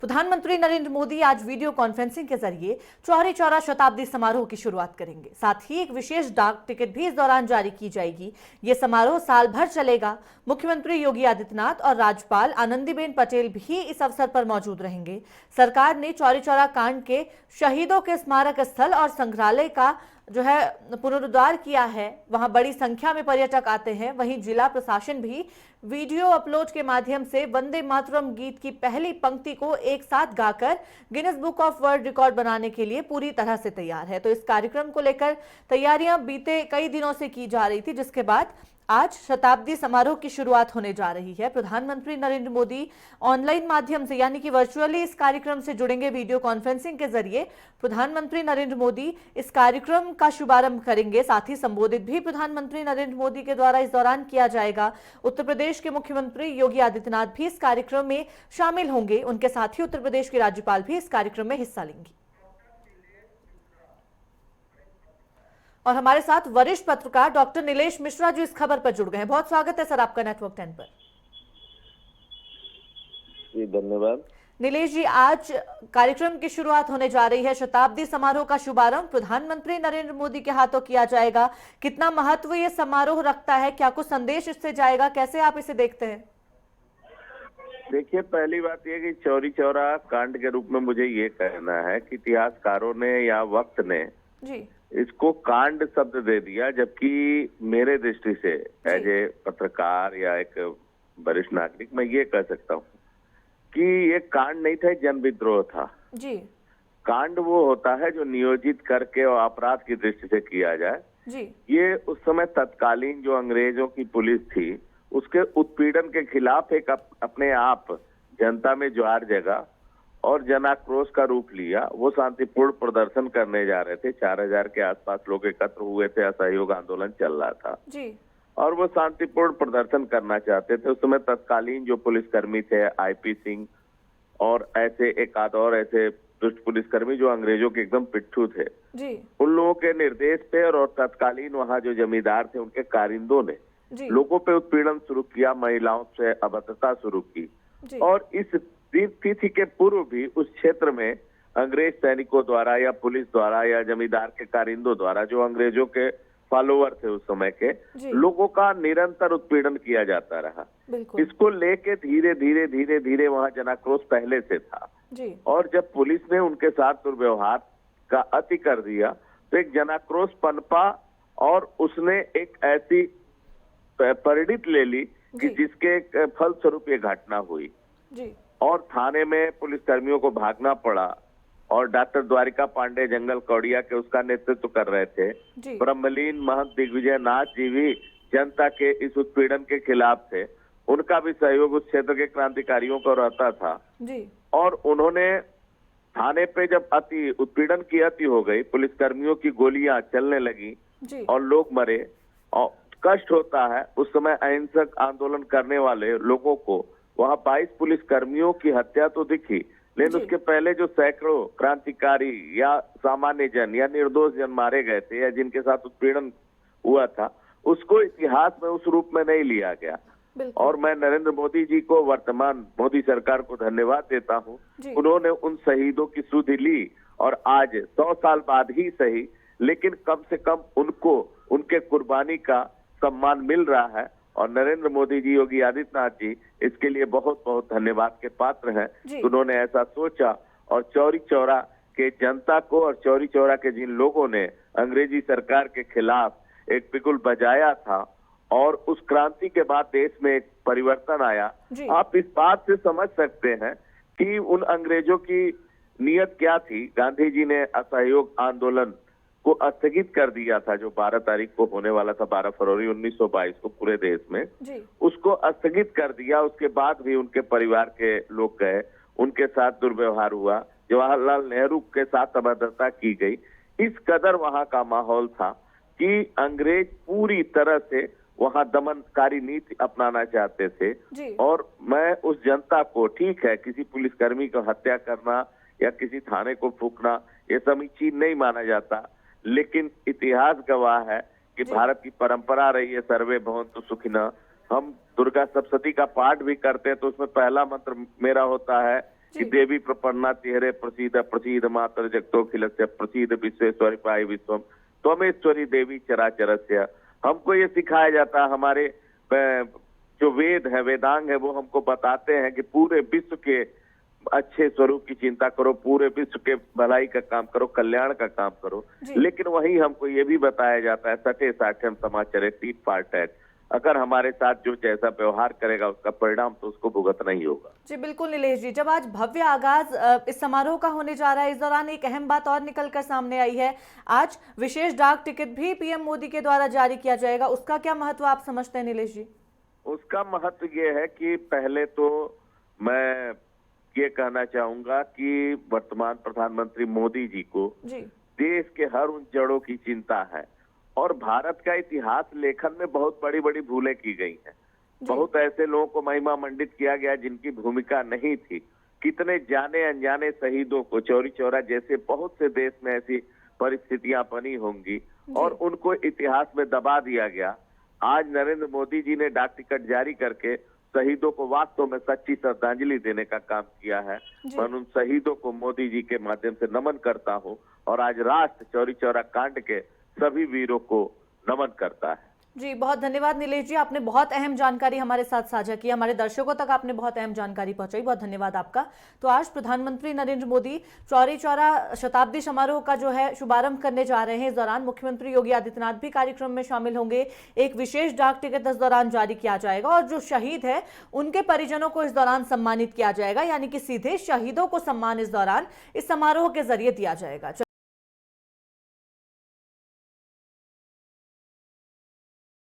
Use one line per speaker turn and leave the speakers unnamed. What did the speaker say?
प्रधानमंत्री नरेंद्र मोदी आज video conferencing के जरिए चौरी चौरा शताब्दी समारोह की शुरुआत करेंगे। साथ ही एक विशेष डाक टिकट भी इस दौरान जारी की जाएगी। ये समारोह साल भर चलेगा। मुख्यमंत्री योगी आदित्यनाथ और राज्यपाल आनंदीबेन पटेल भी इस अवसर पर मौजूद रहेंगे। सरकार ने चौरी चौरा कांड के शहीदों के स्मारक स्थल और संग्रहालय का पुनरुद्धार किया है। वहां बड़ी संख्या में पर्यटक आते हैं। वहीं जिला प्रशासन भी वीडियो अपलोड के माध्यम से वंदे मातरम गीत की पहली पंक्ति को एक साथ गाकर Guinness book of world record बनाने के लिए पूरी तरह से तैयार है। तो इस कार्यक्रम को लेकर तैयारियां बीते कई दिनों से की जा रही थी, जिसके बाद आज शताब्दी समारोह की शुरुआत होने जा रही है। प्रधानमंत्री नरेंद्र मोदी ऑनलाइन माध्यम से यानी कि वर्चुअली इस कार्यक्रम से जुड़ेंगे। वीडियो कॉन्फ्रेंसिंग के जरिए प्रधानमंत्री नरेंद्र मोदी इस कार्यक्रम का शुभारंभ करेंगे। साथ ही संबोधित भी प्रधानमंत्री नरेंद्र मोदी के द्वारा इस दौरान किया जाएगा। उत्तर प्रदेश के मुख्यमंत्री योगी आदित्यनाथ भी इस कार्यक्रम में शामिल होंगे। उनके साथ ही उत्तर प्रदेश की राज्यपाल भी इस कार्यक्रम में हिस्सा लेंगी। और हमारे साथ वरिष्ठ पत्रकार डॉक्टर नीलेश मिश्रा जी इस खबर पर जुड़ गए हैं। बहुत स्वागत है सर आपका नेटवर्क 10 पर।
जी धन्यवाद।
नीलेश जी, आज कार्यक्रम की शुरुआत होने जा रही है। शताब्दी समारोह का शुभारंभ प्रधानमंत्री नरेंद्र मोदी के हाथों किया जाएगा। कितना महत्व ये समारोह रखता है? क्या कुछ संदेश इससे जाएगा? कैसे आप इसे देखते हैं?
देखिए, पहली बात यह कि चौरी चौरा कांड के रूप में मुझे ये कहना है कि इतिहासकारों ने या वक्त ने
जी
इसको कांड शब्द दे दिया, जबकि मेरे दृष्टि से एज ए पत्रकार या एक वरिष्ठ नागरिक मैं ये कह सकता हूँ कि ये कांड नहीं था, जन विद्रोह था।
जी
कांड वो होता है जो नियोजित करके और अपराध की दृष्टि से किया जाए।
जी
ये उस समय तत्कालीन जो अंग्रेजों की पुलिस थी उसके उत्पीड़न के खिलाफ एक अपने आप जनता में ज्वार जगा और जनाक्रोश का रूप लिया। वो शांतिपूर्ण प्रदर्शन करने जा रहे थे। 4000 के आसपास लोग एकत्र हुए थे। असहयोग आंदोलन चल रहा था
जी
और वो शांतिपूर्ण प्रदर्शन करना चाहते थे। उस समय तत्कालीन जो पुलिसकर्मी थे, आईपी सिंह और ऐसे एक आध और ऐसे दुष्ट पुलिसकर्मी जो अंग्रेजों के एकदम पिट्ठू थे,
जी
उन लोगों के निर्देश पे और तत्कालीन वहाँ जो जमींदार थे उनके कारिंदों ने लोगों पे उत्पीड़न शुरू किया, महिलाओं से अभद्रता शुरू की। और इस तिथि के पूर्व भी उस क्षेत्र में अंग्रेज सैनिकों द्वारा या पुलिस द्वारा या जमींदार के कारिंदों द्वारा, जो अंग्रेजों के फॉलोअर थे उस समय के, लोगों का निरंतर उत्पीड़न किया जाता रहा। इसको लेके धीरे धीरे धीरे धीरे वहां जनाक्रोश पहले से था
जी।
और जब पुलिस ने उनके साथ दुर्व्यवहार का अति कर दिया तो एक जनाक्रोश पनपा और उसने एक ऐसी परिणति ले ली कि जिसके फलस्वरूप ये घटना हुई
जी।
और थाने में पुलिसकर्मियों को भागना पड़ा और डॉक्टर द्वारिका पांडे जंगल कौड़िया के उसका नेतृत्व कर रहे थे। ब्रह्मलीन महंत दिग्विजय नाथ जी भी जनता के इस उत्पीड़न के खिलाफ थे। उनका भी सहयोग उस क्षेत्र के क्रांतिकारियों को रहता था
जी।
और उन्होंने थाने पे जब अति उत्पीड़न की अति हो गई, पुलिसकर्मियों की गोलियां चलने लगी और लोग मरे और कष्ट होता है। उस समय अहिंसक आंदोलन करने वाले लोगों को वहां 22 पुलिसकर्मियों की हत्या तो दिखी, लेकिन उसके पहले जो सैकड़ों क्रांतिकारी या सामान्य जन या निर्दोष जन मारे गए थे या जिनके साथ उत्पीड़न हुआ था, उसको इतिहास में उस रूप में नहीं लिया गया। और मैं नरेंद्र मोदी जी को, वर्तमान मोदी सरकार को धन्यवाद देता हूँ। उन्होंने उन शहीदों की सुधि ली और आज 100 साल बाद ही सही, लेकिन कम से कम उनको उनके कुर्बानी का सम्मान मिल रहा है और नरेंद्र मोदी जी, योगी आदित्यनाथ जी इसके लिए बहुत बहुत धन्यवाद के पात्र हैं। उन्होंने ऐसा सोचा और चौरी चौरा के जनता को और चौरी चौरा के जिन लोगों ने अंग्रेजी सरकार के खिलाफ एक बिगुल बजाया था और उस क्रांति के बाद देश में एक परिवर्तन आया। आप इस बात से समझ सकते हैं कि उन अंग्रेजों की नीयत क्या थी। गांधी जी ने असहयोग आंदोलन को स्थगित कर दिया था, जो 12 तारीख को होने वाला था, 12 फरवरी 1922 को पूरे देश में, उसको स्थगित कर दिया। उसके बाद भी उनके परिवार के लोग गए, उनके साथ दुर्व्यवहार हुआ, जवाहरलाल नेहरू के साथ अभद्रता की गई। इस कदर वहां का माहौल था कि अंग्रेज पूरी तरह से वहां दमनकारी नीति अपनाना चाहते थे। और मैं उस जनता को, ठीक है किसी पुलिसकर्मी को हत्या करना या किसी थाने को फूंकना ये समीचीन नहीं माना जाता, लेकिन इतिहास गवाह है कि भारत की परंपरा रही है सर्वे भवन्तु सुखिनः। हम दुर्गा सप्तशती का पाठ भी करते हैं तो उसमें पहला मंत्र मेरा होता है कि देवी प्रपन्ना तिहरे प्रसीद प्रसीद मातर जगतोखिलस्य प्रसीद विश्वेश्वरी पाई विश्वम त्वमेश्वरी देवी चराचरस्य। हमको ये सिखाया जाता है, हमारे जो वेद है, वेदांग है, वो हमको बताते हैं कि पूरे विश्व के अच्छे स्वरूप की चिंता करो, पूरे विश्व के भलाई का काम करो, कल्याण का काम करो। लेकिन वही हमको ये भी बताया जाता है, सटे साठम समाचरे टीट पार्ट एक्ट, अगर हमारे साथ जो जैसा व्यवहार करेगा उसका परिणाम तो उसको भुगतना ही होगा।
जी बिल्कुल नीलेश जी, जब आज भव्य आगाज इस समारोह का होने जा रहा है, इस दौरान एक अहम बात और निकलकर सामने आई है। आज विशेष डाक टिकट भी पीएम मोदी के द्वारा जारी किया जाएगा, उसका क्या महत्व आप समझते हैं नीलेश जी?
उसका महत्व ये है कि पहले तो मैं ये कहना चाहूंगा कि वर्तमान प्रधानमंत्री मोदी जी को देश के हर उन जड़ों की चिंता है और भारत का इतिहास लेखन में बहुत बड़ी बड़ी भूलें की गई हैं। बहुत ऐसे लोगों को महिमा मंडित किया गया जिनकी भूमिका नहीं थी। कितने जाने अनजाने शहीदों को, चौरी चौरा जैसे बहुत से देश में ऐसी परिस्थितियां बनी होंगी और उनको इतिहास में दबा दिया गया। आज नरेंद्र मोदी जी ने डाक टिकट जारी करके शहीदों को वास्तव में सच्ची श्रद्धांजलि देने का काम किया है। मैं उन शहीदों को मोदी जी के माध्यम से नमन करता हूं और आज राष्ट्र चौरी चौरा कांड के सभी वीरों को नमन करता है।
जी बहुत धन्यवाद नीलेश जी, आपने बहुत अहम जानकारी हमारे साथ साझा की, हमारे दर्शकों तक आपने बहुत अहम जानकारी पहुंचाई, बहुत धन्यवाद आपका। तो आज प्रधानमंत्री नरेंद्र मोदी चौरी चौरा शताब्दी समारोह का जो है शुभारंभ करने जा रहे हैं। इस दौरान मुख्यमंत्री योगी आदित्यनाथ भी कार्यक्रम में शामिल होंगे। एक विशेष डाक टिकट इस दौरान जारी किया जाएगा और जो शहीद है उनके परिजनों को इस दौरान सम्मानित किया जाएगा, यानी कि सीधे शहीदों को सम्मान इस दौरान इस समारोह के जरिए दिया जाएगा।